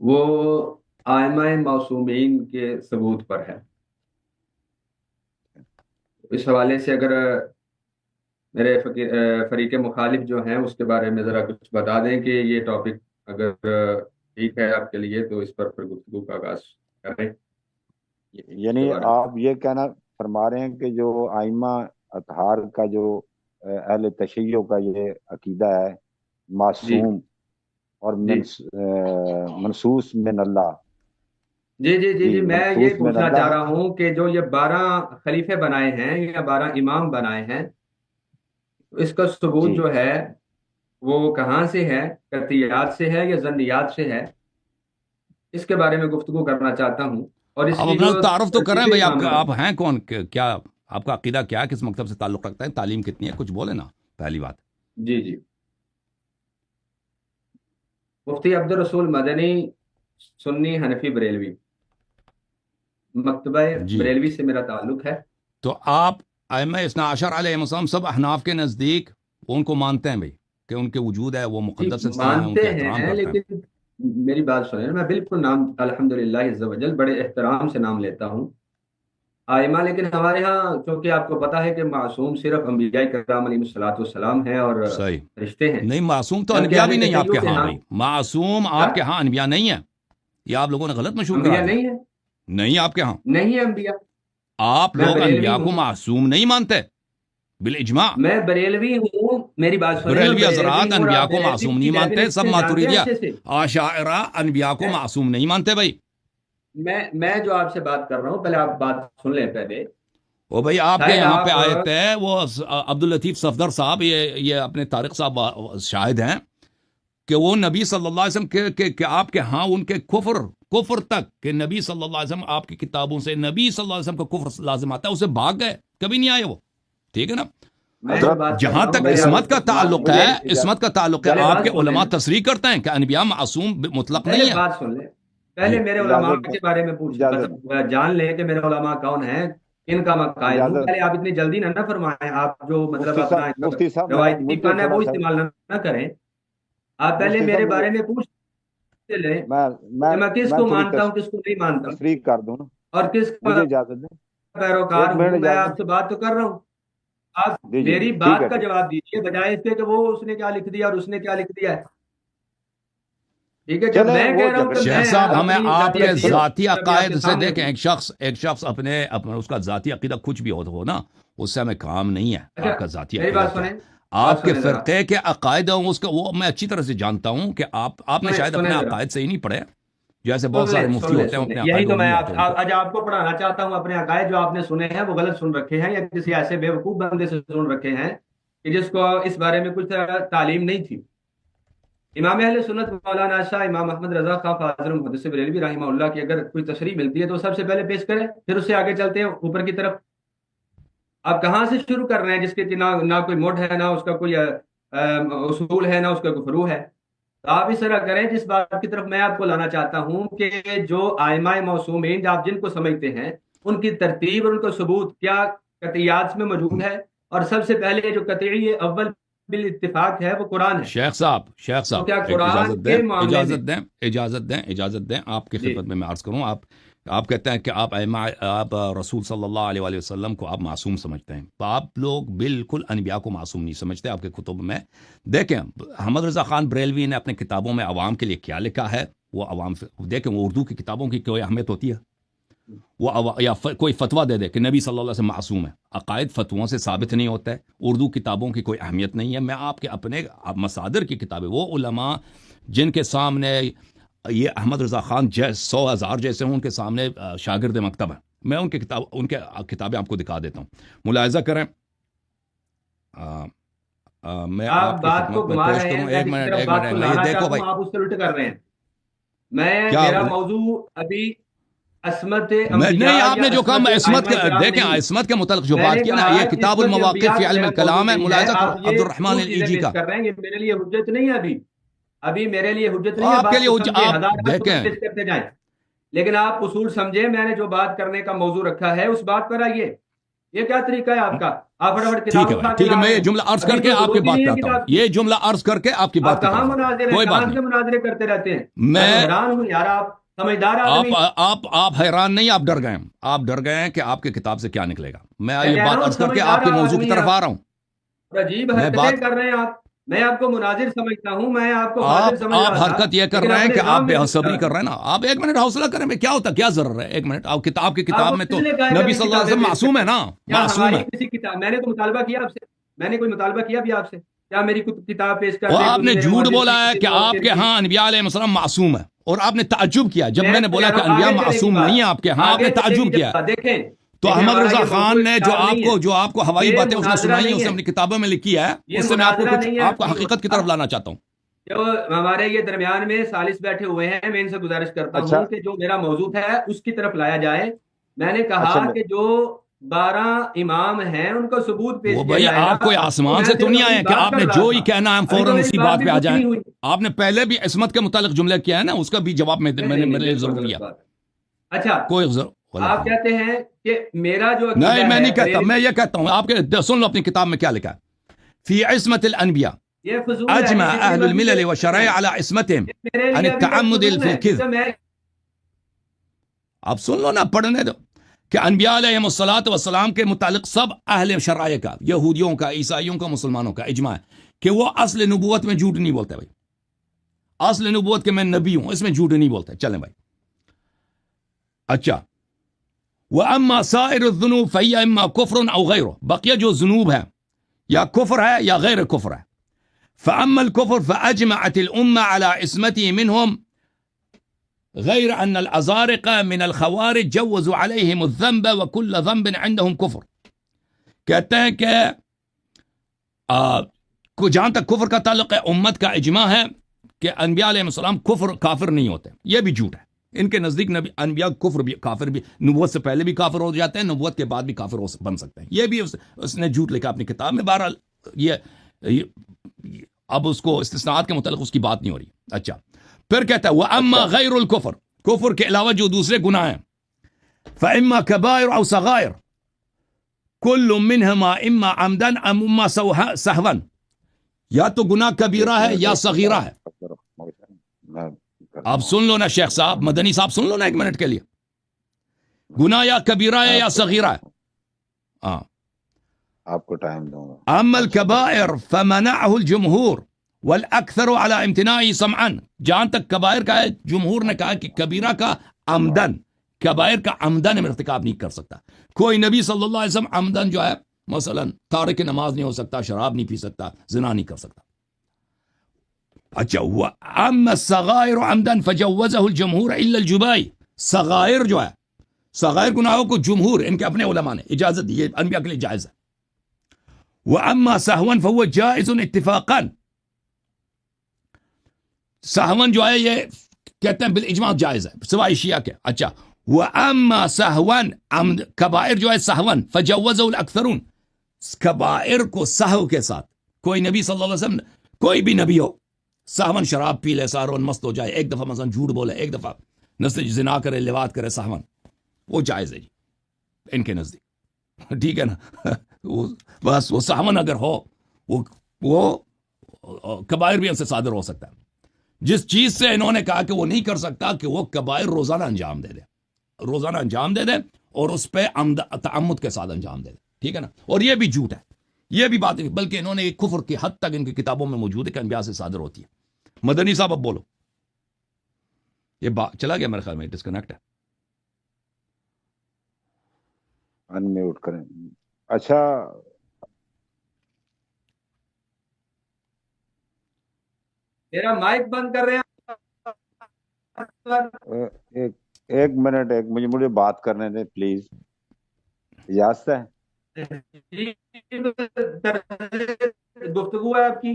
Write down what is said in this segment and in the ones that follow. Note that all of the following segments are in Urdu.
وہ آئمہ معصومین کے ثبوت پر ہے۔ اس حوالے سے اگر میرے فریق مخالف جو ہیں اس کے بارے میں ذرا کچھ بتا دیں کہ یہ ٹاپک اگر ٹھیک ہے آپ کے لیے تو اس پر پھر گفتگو کا آغاز کریں اس کے یعنی بارے میں۔ آپ یہ کہنا فرما رہے ہیں کہ جو آئمہ اطہار کا جو اہل تشیع کا یہ عقیدہ ہے، جی معصوم اور جی منصوص من اللہ، جی جی جی جی میں یہ منصوص من پوچھنا چاہ اللہ رہا ہوں کہ جو یہ 12 خلیفے بنائے ہیں یا 12 امام بنائے ہیں، اس کا ثبوت جی۔ جو ہے وہ کہاں سے ہے؟ قطعیات سے ہے یا ظنیات سے ہے؟ اس کے بارے میں گفتگو کرنا چاہتا ہوں، اور اس آپ کی اپنا جو تعارف تو کر رہے ہیں ترتیب بھائی، امامات آپ ہیں کون، کیا آپ کا عقیدہ کیا ہے، کس مکتب سے تعلق رکھتا ہے، تعلیم کتنی ہے، کچھ بولے نا پہلی بات۔ جی جی مفتی عبد الرسول مدنی، سنی حنفی بریلوی، مکتبہ جی، بریلوی سے میرا تعلق ہے۔ تو آپ ائمہ اثنا عشر علیہ السلام سب احناف کے نزدیک ان کو مانتے ہیں بھائی کہ ان کے وجود ہے، وہ جی مقدس انسان ہیں، ان مانتے کے احترام ہیں، کرتے ہیں؟ لیکن میری بات سنیں، میں بالکل نام الحمدللہ عز وجل بڑے احترام سے نام لیتا ہوں آئمہ، لیکن ہمارے ہاں چونکہ آپ کو پتا ہے کہ معصوم صرف انبیاء کرام علیہ الصلاۃ والسلام ہیں اور صحیح، فرشتے ہیں، نہیں معصوم تو جبکہ انبیاء بھی اہل نہیں آپ کے تشیع کے ہاں ہاں بھائی، معصوم کیا آپ کے ہاں انبیاء نہیں ہے، یہ آپ لوگوں نے غلط مشہور کرا انبیاء دیا، نہیں ہے؟ نہیں آپ کے ہاں، نہیں ہے انبیاء؟ آپ میں لوگ بریلوی انبیاء کو ہوں، معصوم نہیں مانتے بالاجماع، میں بریلوی ہوں، میری بات سنیں، میں بریلوی بریلوی حضرات ہوں اور انبیاء آپ کو بریلوی معصوم کی نہیں مانتے، سب ڈیفینیشن جانتے ہیں ماتریدیہ اچھے سے؟ عاشاعرہ انبیاء کو میں معصوم نہیں مانتے بھائی۔ میں جو آپ سے بات کر رہا ہوں، پہلے آپ بات سن لیں پہلے، وہ بھائی آپ کے شاید یہاں پہ آپ آئے تھے وہ عبد الطیف صفدر صاحب، یہ اپنے طارق صاحب شاہد ہیں کہ وہ نبی صلی اللہ علیہ وسلم کہ آپ کے ہاں ان کے کفر تک کہ نبی صلی اللہ علیہ وسلم آپ کی کتابوں سے نبی صلی اللہ علیہ وسلم کا کفر لازم آتا ہے، اسے بھاگ گئے، کبھی نہیں آئے وہ، ٹھیک ہے نا؟ میں جو حضرت بات کر جہاں رہا ہوں تک پہلے آپ عصمت کا تعلق ہے، مجھے عصمت کا تعلق ہے، پہلے آپ بات کے سن لیں علماء نا، تصریح کرتے ہیں کہ انبیاء معصوم مطلق پہلے نہیں ہے۔ بات سن لیں، جی پہلے میرے علماء اجازت دیں، کے بارے میں اجازت مطلب جان لیں کہ میرے علماء کون ہیں، کن کا میں قائل ہوں، اجازت پہلے آپ اتنی جلدی نہ فرمائیں، آپ جو مطلب مفتی اپنا صاحب، مفتی صاحب میں روایتی مجھے فن ہے وہ تھوڑا سا، استعمال نہ کریں، آپ پہلے مفتی صاحب میرے مجھے، بارے میں پوچھ لیں میں کہ میں کس میں کو تھوڑی مانتا ہوں کس کو نہیں مانتا ہوں، تشریح کر دوں نا، اور کس کا مجھے اجازت دیں، پیروکار ایک منٹ ہوں، میں اجازت آپ سے بات تو کر رہا ہوں، آپ دیں، جی میری جی ٹھیک ہے، بات کا ٹھیک، جواب دیجیے بجائے اس کے کہ وہ اس نے کیا لکھ دیا اور اس نے کیا لکھ دیا ہے، ٹھیک ہے؟ جب چلیں میں وہ کہہ رہا ہوں کہ جھگڑے، شیخ میں صاحب ہمیں اپنی آپ ذاتی کے عقیدت ذاتی ابھی آپ عقائد کے سے سامنے دیکھیں، ہوں، ایک شخص اپنے اس کا ذاتی عقیدہ کچھ بھی ہو نا، اس سے ہمیں کام نہیں ہے، اچھا آپ کا ذاتی میری عقیدہ بات کیا سنیں، ہے، بات آپ کے سنیں ذرا، فرقے کے عقائد ہیں اس کا، وہ میں اچھی طرح سے جانتا ہوں کہ آپ نے سنیں شاید سنیں اپنے ذرا، عقائد سے ہی نہیں پڑھے، جیسے بہت سن سارے لیں مفتی سن لیں ہوتے ہیں سن لیں، اپنے یہی عقائد تو علوم میں نہیں ہوتے ان کے۔ آج آپ کو پڑھانا چاہتا ہوں، اپنے عقائد جو آپ نے سنے ہیں وہ غلط سن رکھے ہیں یا کسی ایسے بیوقوف بندے سے سن رکھے ہیں کہ جس کو اس بارے میں کچھ تعلیم نہیں تھی۔ امام اہل سنت مولانا شاہ امام احمد رضا خان فاضل محدث بریلوی رحمہ اللہ کی اگر کوئی تشریح ملتی ہے تو سب سے پہلے پیش کریں، پھر اس سے آگے چلتے ہیں اوپر کی طرف۔ آپ کہاں سے شروع کر رہے ہیں جس کے نہ کوئی مڈ ہے، نہ اس کا کوئی اصول ہے، نہ اس کا کوئی فروع ہے؟ تو آپ اس طرح کریں، جس بات کی طرف میں آپ کو لانا چاہتا ہوں کہ جو آئمہ معصومین آپ جن کو سمجھتے ہیں، ان کی ترتیب اور ان کا ثبوت کیا قطعیات میں موجود ہے؟ اور سب سے پہلے جو قطعی اول بالاتفاق ہے وہ قرآن ہے، شیخ تو صاحب کیا ایک قرآن اجازت دیں، کے معاملے میں؟ اجازت دیں آپ کی جی خدمت میں عرض کروں، آپ کہتے ہیں کہ آپ رسول صلی اللہ علیہ وآلہ وسلم کو آپ معصوم سمجھتے ہیں، تو آپ لوگ بالکل انبیاء کو معصوم نہیں سمجھتے، آپ کے کتب میں دیکھیں، محمد رضا خان بریلوی نے اپنے کتابوں میں عوام کے لیے کیا لکھا ہے، وہ عوام سے دیکھیں، وہ اردو کی کتابوں کی کوئی اہمیت ہوتی ہے؟ یا کوئی فتویٰ دے دے کہ نبی صلی اللہ علیہ وسلم معصوم ہے، عقائد فتووں سے ثابت نہیں ہوتا ہے، اردو کتابوں کی کوئی اہمیت نہیں ہے، میں آپ کے اپنے مصادر کی کتابیں، وہ علماء جن کے سامنے یہ احمد رضا خان 100,000 جیسے ہوں، ان کے سامنے شاگرد مکتب ہیں، میں ان کے کتابیں آپ کو دکھا دیتا ہوں، ملاحظہ کریں، میں آپ آپ کی بات کو خدمت میں گھما پیش رہے ہیں، کروں، میں ایک جس منٹ طرف ایک بات کو منٹ یہ لانا دیکھو چاہتا بھائی ہوں آپ اس سے الٹ کر رہے ہیں۔ کیا میرا موضوع ابھی عصمت میں نہیں، انبیاء آپ یا نے جو کہا عصمت عصمت ائمہ کرام دیکھیں، نہیں، عصمت کے متعلق جو میں نے بات کی نا، کہا یہ کتاب عصمت المواقف انبیاء فی سے علم میرا موضوع الکلام ہے، نہیں ہے، ملاحظہ کرو آپ عبد یہ الرحمن جھوٹ چیزیں الایجی پیش کا، کر رہے ہیں، یہ میرے لیے حجت نہیں ہے ابھی میرے لیے حجت نہیں ہے، آپ کے بات کو لیے سمجھے، آپ ہزار اصول دیکھیں، پیش کرتے جائیں، لیکن آپ اصول سمجھے، میں نے جو بات کرنے کا موضوع رکھا ہے اس بات پر آئیے۔ یہ کیا طریقہ ہے آپ کا؟ آپ فٹافٹ ٹھیک کتاب ہے اٹھا بھائی، کے ٹھیک ہے، لا میں رہے یہ ہیں، جملہ عرض کر ابھی کے تو آپ کی ضرورت ہی بات نہیں پہ ہے آتا ہوں، کتاب کی۔ یہ جملہ عرض کر کے آپ کی بات آپ کی کہاں طرف آتا ہوں، مناظر ہیں، کوئی کہاں بات سے نہیں۔ مناظرے کرتے رہتے ہیں؟ میں میں تو حیران ہوں یار، آپ سمجھدار آدمی۔ آپ حیران نہیں، آپ ڈر گئے ہیں، آپ ڈر گئے ہیں کہ آپ کی کتاب سے کیا نکلے گا۔ میں میں یہ کہہ بات رہا ہوں عرض کر کے آپ سمجھدار کے موضوع کی آدمی طرف آپ، آ رہا ہوں۔ عجیب میں حرکتیں بات کر رہے ہیں آپ۔ میں آپ کو مناظر سمجھتا ہوں، میں آپ کو فاضل سمجھ رہا آپ تھا، حرکت یہ کر لیکن رہے ہیں اپنے کہ آپ نام بے میں کچھ صبری ڈال کر دیا۔ رہے ہیں نا۔ آپ ایک منٹ حوصلہ کریں، میں کیا ہوتا، کیا ضرر ہے، ایک منٹ۔ آپ کتاب کی آپ کتاب کو میں کس تو نے کہا کہ نبی ابھی صلی اللہ علیہ کتابیں وسلم پیش معصوم ہے کریں؟ نا، کیا معصوم ہماری ہے۔ کسی کتاب، میں نے تو مطالبہ کیا آپ سے، میں نے کوئی مطالبہ کیا بھی آپ سے؟ کیا میری کتاب پیش کر اور دیں، آپ کچھ نے میرے جھوٹ مؤلف بولا کی ہے کسی کہ آپ مؤثر کے کی؟ ہاں انبیاء علیہ السلام معصوم ہے، اور آپ نے تعجب کیا جب میں نے کہہ بولا رہا کہ ہوں انبیاء آگے چلے گی معصوم بات، نہیں ہے آپ کے ہاں، آپ نے آگے چلے گی تعجب کیا۔ بات۔ دیکھیں تو دیکھیں، احمد ہمارا رضا یہ موضوع خان نے جو اختلاف نہیں ہے، آپ کو ہوائی یہ باتیں اس نے مناظرہ سنائی ہیں، نہیں اسے ہے، اپنی کتابوں میں لکھی ہے، یہ اس سے میں آپ کو مناظرہ کچھ نہیں ہے، آپ کو حقیقت کی طرف لانا چاہتا ہوں۔ جو ہمارے یہ درمیان میں سالس بیٹھے ہوئے ہیں، میں ان سے گزارش کرتا اچھا ہوں کہ جو میرا موضوع ہے اس کی طرف لایا جائے۔ میں نے کہا اچھا کہ جو 12 امام ہیں ان کو ثبوت پیش وہ کیا بھائی جائے گا، آپ کوئی تو آسمان میں سے تو صرف نہیں اپنی آئے کہ بات آپ کر نے رہا جو ہی تھا، کہنا ہے ہم ابھی تو فوراً میری اسی بات بات بھی پہ آ پوری جائیں۔ نہیں ہوئی۔ آپ نے پہلے بھی عصمت کے متعلق جملے کیا ہے نا، اس کا بھی جواب میں نہیں نے نہیں نہیں، میرے لیے بالکل ضروری غلط ہے۔ بات ہے۔ اچھا، کوئی غلط آپ نہیں، کہتے ہیں کہ میرا جو نہیں عقیدہ میں ہے نہیں کہتا، بریلوی، میں یہ کہتا ہوں آپ کے سن لو اپنی کتاب میں کیا لکھا ہے۔ فی عصمت الانبیاء یہ فضول ہے، اجمع یہ کسی اہل مرضی الملل سے والشرائع على عصمتهم میرے عن لیے ابھی تک التعمد فضول في ہے، الكذب۔ کیونکہ میں آپ سن لو نا، پڑھنے دو کہ انبیاء علیہ الصلوۃ والسلام کے متعلق سب اہل شرائع کا، یہودیوں کا، عیسائیوں کا، مسلمانوں کا اجماع ہے کہ وہ اصل نبوت میں جھوٹ نہیں بولتے بھائی، اصل نبوت کے میں نبی ہوں اس میں جھوٹ نہیں بولتے۔ چلیں بھائی، اچھا، وَأَمَّا سَائِرُ الذُّنُوبِ فَهِيَ إِمَّا كُفْرٌ أَوْ غَيْرُهُ، بقیہ جو ذنوب ہے یا کفر ہے یا غیر کفر ہے۔ فَأَمَّا الْكُفْرُ فَأَجْمَعَتِ الْأُمَّةُ عَلَى عِصْمَتِهِ مِنْهُمْ غیر ان الازارق من الخوارج جوزوا علیہم الذنب وکل ذنب عندهم کفر۔ کہتے ہیں کہ جہاں تک کفر کا تعلق ہے، امت کا اجماع ہے کہ انبیاء علیہ السلام کافر نہیں ہوتے، یہ بھی جھوٹ ہے۔ ان کے نزدیک نبی انبیاء کفر بھی، کافر بھی، نبوت سے پہلے بھی کافر ہو جاتے ہیں، نبوت کے بعد بھی کافر بن سکتے ہیں، یہ بھی اس نے جھوٹ لکھا اپنی کتاب میں۔ بہرحال یہ اب اس کو استثناءات کے متعلق اس کی بات نہیں ہو رہی۔ اچھا، پھر کہتا ہے وَأَمَّا غَيْرُ الْكُفْرِ، کفر کے علاوہ جو دوسرے گناہ ہیں، فَإِمَّا كَبَائِرُ أَوْ صَغَائِرُ كُلُّ مِنْهُمَا إِمَّا عَمْدًا أَمْ إِمَّا سَهْوًا، یا تو گناہ کبیرہ ہے یا صغیرہ ہے۔ آپ سن لو نا شیخ صاحب، مدنی صاحب سن لو نا ایک منٹ کے لیے، گناہ یا کبیرہ ہے یا صغیرہ ہے۔ ہاں، آپ کو ٹائم دوں گا۔ اما الكبائر فمنعه الجمہور والاکثر على امتناعه سمعا، جہاں تک کبائر کا ہے، جمہور نے کہا کہ کبیرہ کا عمدن، کبائر کا عمدن ارتکاب نہیں کر سکتا کوئی۔ نبی صلی اللہ علیہ وسلم عمدن جو ہے، مثلا تارک نماز نہیں ہو سکتا، شراب نہیں پی سکتا، زنا نہیں کر سکتا۔ اچھا، اما الصغائر عمدن فجوزه الجمہور الا الجبائی، صغائر جو ہے، صغائر گناہوں کو جمہور، ان کے اپنے علماء نے اجازت دی، یہ انبیاء کے لیے جائز ہے۔ وَأَمَّا سَهْوًا فَهُوَ جَائِزٌ اتفاقاً، سہون جو ہے یہ کہتے ہیں بالاجماع جائز ہے سوائے شیعہ کے۔ اچھا، وَأَمَّا سَهْوًا کبائر جو ہے سہون فَجَوَّزَهُ الْأَكْثَرُونَ، کبائر کو سہو کے ساتھ، کوئی نبی صلی اللہ علیہ وسلم، کوئی بھی نبی ہو، سہون شراب پی لے، سارون مست ہو جائے، ایک دفعہ مثلا جھوٹ بولے، ایک دفعہ نسل زنا کرے، لواط کرے، سہون، وہ جائز ہے جی ان کے نزدیک، ٹھیک ہے نا۔ بس وہ سہون اگر ہو، وہ کبائر بھی ان سے صادر ہو سکتا ہے۔ جس چیز سے انہوں نے کہا کہ وہ نہیں کر سکتا کہ وہ کبائر روزانہ انجام دے دے، روزانہ انجام دے دے اور اس پہ تعمد کے ساتھ انجام دے دے، ٹھیک ہے نا۔ اور یہ بھی جھوٹ ہے، یہ بھی بات نہیں، بلکہ انہوں نے ایک کفر کی حد تک ان کی کتابوں میں موجود ہے کہ انبیاء سے صادر ہوتی ہے۔ مدنی صاحب اب بولو، یہ بات چلا گیا میرے خیال میں، ڈسکنیکٹ ہے۔ ان میوٹ کریں۔ اچھا، میرا مائک بند کر رہے ہیں۔ ایک منٹ، مجھے بات کرنے دیں پلیز، اجازت ہے؟ گفتگو ہے آپ کی،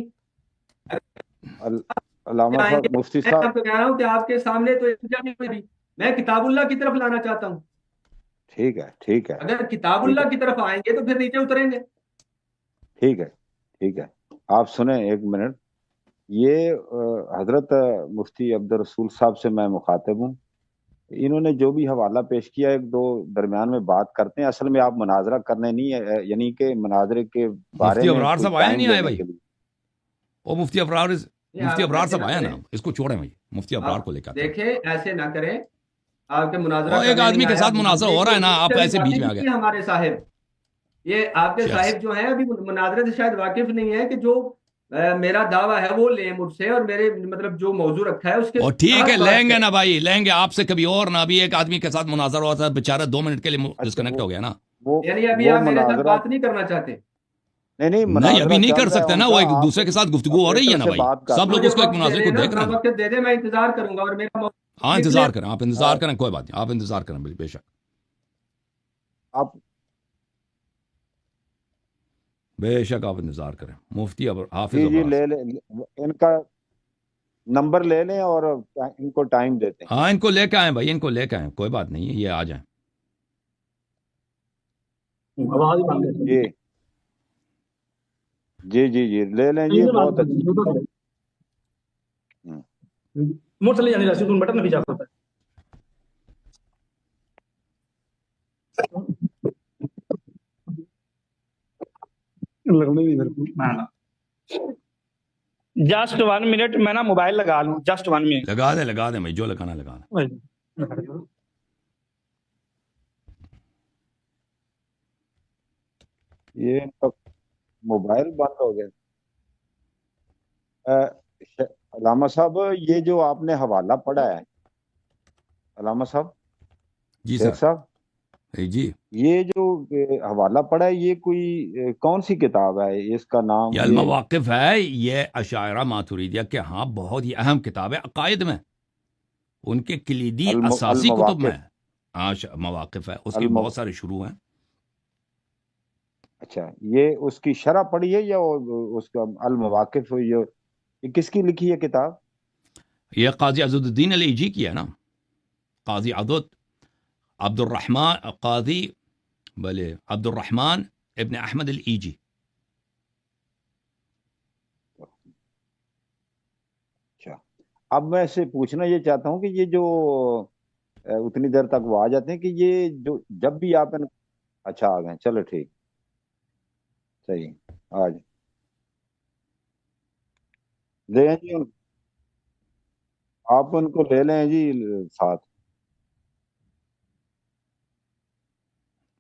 علامہ صاحب، مفتی میں صاحب، آپ کو کہہ رہا ہوں کہ آپ کے سامنے تو نہیں ہوئی، میں کتاب اللہ کی طرف لانا چاہتا ہوں۔ ٹھیک ہے، ٹھیک ہے، اگر کتاب اللہ کی طرف آئیں گے تو پھر نیچے اتریں گے۔ ٹھیک ہے، ٹھیک ہے، آپ سنیں ایک منٹ۔ یہ حضرت مفتی عبدالرسول صاحب سے میں مخاطب ہوں، انہوں نے جو بھی حوالہ پیش کیا ایک دو درمیان میں بات کرتے ہیں، اصل میں آپ مناظرہ کرنے نہیں ہے، یعنی کہ مناظرے کے بارے مفتی میں ابرار کوئی صاحب آئے ٹائم نہیں آئے لینے بھائی؟ کے لیے۔ وہ مفتی یہ آپ ابرار ایسے صاحب نہ آیا نا، کریں، اس کو چھوڑیں بھائی، مفتی ابرار آپ کو لے کے آتے ہیں۔ دیکھیں ایسے نہ کریں، آپ کے مناظرہ اور ایک کرنے نہیں آدمی کے آیا، ساتھ مناظرہ یہ ہو رہا جو ہے نا، اس آپ سے بھی ایسے بیچ واقف میں آ نہیں گئے۔ ہے ہمارے صاحب، یہ آپ کے شیخ صاحب جو ہیں ابھی مناظرے سے شاید واقف نہیں ہے کہ جو میرا دعویٰ ہے وہ لیں مجھ سے، اور میرے مطلب جو موضوع رکھا ہے اس کے اور ٹھیک ہے تحت بات لیں گے کریں۔ نا بھائی، لیں گے آپ سے کبھی اور نا، ابھی ایک آدمی کے ساتھ مناظرہ ہوا تھا بیچارہ 2 منٹ کے لیے اچھا ڈسکنیکٹ ہو گیا نا۔ یعنی ابھی وہ آپ میرے ساتھ مناظرہ، بات نہیں کرنا چاہتے؟ نہیں نہیں ابھی مناظرہ نہیں چل کر رہا ہے سکتے ان نا، کا، وہ ایک آپ دوسرے کے ساتھ گفتگو ہو رہی ہے آپریٹر نا سے بھائی، بات کر سب لیں۔ لوگ مجھے اس کو ایک وقت دے مناظرے دیں کو نا، دیکھ رہے میں ہیں۔ وقت دے دیں، میں انتظار کروں گا، اور میرا ہاں یہ انتظار کلیئر کریں، آپ انتظار کریں، کوئی بات نہیں، آپ انتظار کریں بے شک، آپ بے شک آپ انتظار کریں۔ مفتی حافظ جی ابرار لے صاحب، لیں، ان کا نمبر لے لیں اور ان کو ٹائم دیتے ہاں ان کو لے کے آئیں بھائی، ان کو لے کے آئیں، کوئی بات نہیں ہے، یہ آ جائیں۔ آواز ہی بند ہیں۔ جی لے لیں جی، بہت اچھا۔ موٹ چلے جانے رہا بٹن نہیں جا سکتا جسٹ 1 منٹ میں نا موبائل لگا لوں، جسٹ 1 منٹ لگا دیں بھائی، جو لگانا لگا دیں۔ یہ ان کا موبائل بند ہو گیا۔ علامہ صاحب یہ جو آپ نے حوالہ پڑھا ہے، علامہ صاحب، جی شیخ سر، صاحب، جی یہ جو حوالہ پڑھا ہے یہ کوئی کون سی کتاب ہے؟ اس کا نام یہ المواقف ہے، یہ اشاعرہ ماتریدیہ کے ہاں بہت ہی اہم کتاب ہے عقائد میں، ان کے کلیدی اساسی کتب میں المواقف، ہاں مواقف ہے، اس کی بہت سارے شروع ہیں۔ اچھا، یہ اس کی شرح پڑھی ہے یا اس کا المواقف، یہ کس کی لکھی ہے کتاب؟ یہ قاضی عضد الدین الایجی کی ہے نا، قاضی عبد الرحمن قاضی بلے عبد الرحمن ابن احمد الایجی۔ اچھا، اب میں سے پوچھنا یہ چاہتا ہوں کہ یہ جو اتنی دیر تک وہ آ جاتے ہیں کہ یہ جو جب بھی آپ اچھا آ گئے، چلو ٹھیک، صحیح، آج لے ہیں جی آپ ان کو لے لیں جی ساتھ،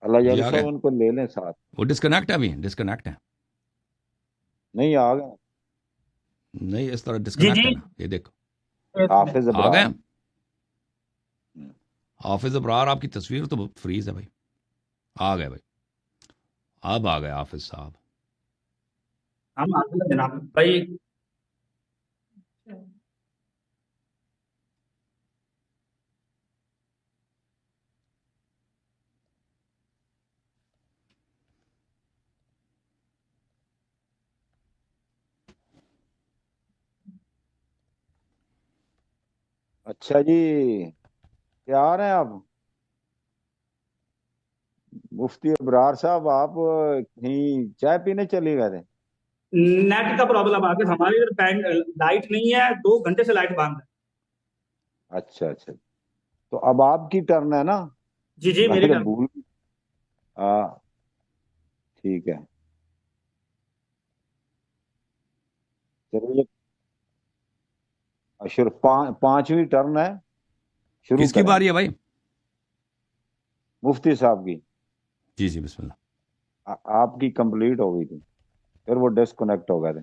اللہ جی یاری آ گئے، صاحب ان کو لے لیں ساتھ۔ وہ ڈسکنیکٹ ہے، ابھی ڈسکنیکٹ ہے، نہیں آ گئے نہیں اس طرح جی ڈسکنیکٹ جی ہے نا، یہ دیکھو حافظ آ گئے۔ ابرار۔ حافظ ابرار آپ کی تصویر تو فریز ہے بھائی، آ گئے بھائی، اب آ گئے حافظ صاحب۔ ہم آتے ہیں جناب بھائی۔ اچھا جی، کیا آ رہے ہیں آپ؟ مفتی ابرار صاحب آپ کہیں چائے پینے چلے گئے تھے؟ نیٹ کا پرابلم آ گیا ہمارے ادھر، لائٹ نہیں ہے، 2 گھنٹے سے لائٹ بند ہے۔ اچھا، تو اب آپ کی ٹرن ہے نا؟ جی میں میری نے ٹرن۔ بھول، ہاں ٹھیک ہے، چلیے پانچویں ٹرن ہے، شروع کس کی کریں۔ باری ہے بھائی؟ مفتی صاحب کی، جی بسم اللہ۔ آپ کی کمپلیٹ ہو گئی تھی، پھر وہ ڈسکنیکٹ ہو گئے تھے۔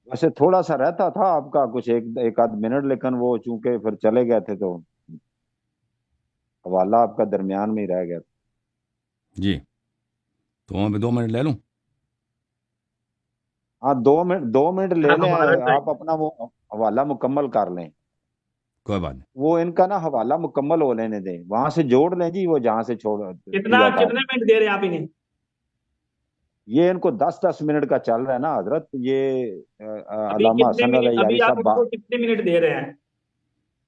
ویسے تھوڑا سا رہتا تھا آپ کا کچھ ایک آدھ منٹ، لیکن وہ چونکہ پھر چلے گئے تھے تو حوالہ آپ کا درمیان میں ہی رہ گیا تھا۔ جی تو وہاں پہ 2 منٹ لے لوں؟ ہاں 2 منٹ لے لیں، ہمارا آپ اپنا وہ حوالہ مکمل کر لیں، کوئی بات نہیں، وہ ان کا نا حوالہ مکمل ہو لینے دیں، وہاں سے جوڑ لیں جی، وہ جہاں سے کیا تھا۔ کتنے منٹ دے رہے ہیں آپ انہیں؟ یہ ان کو 10 منٹ کا چل رہا ہے نا حضرت، یہ ابھی علامہ کتنے حسن منٹ، علیہ یاری ابھی آپ صاحب ان کو کتنے منٹ دے رہے ہیں؟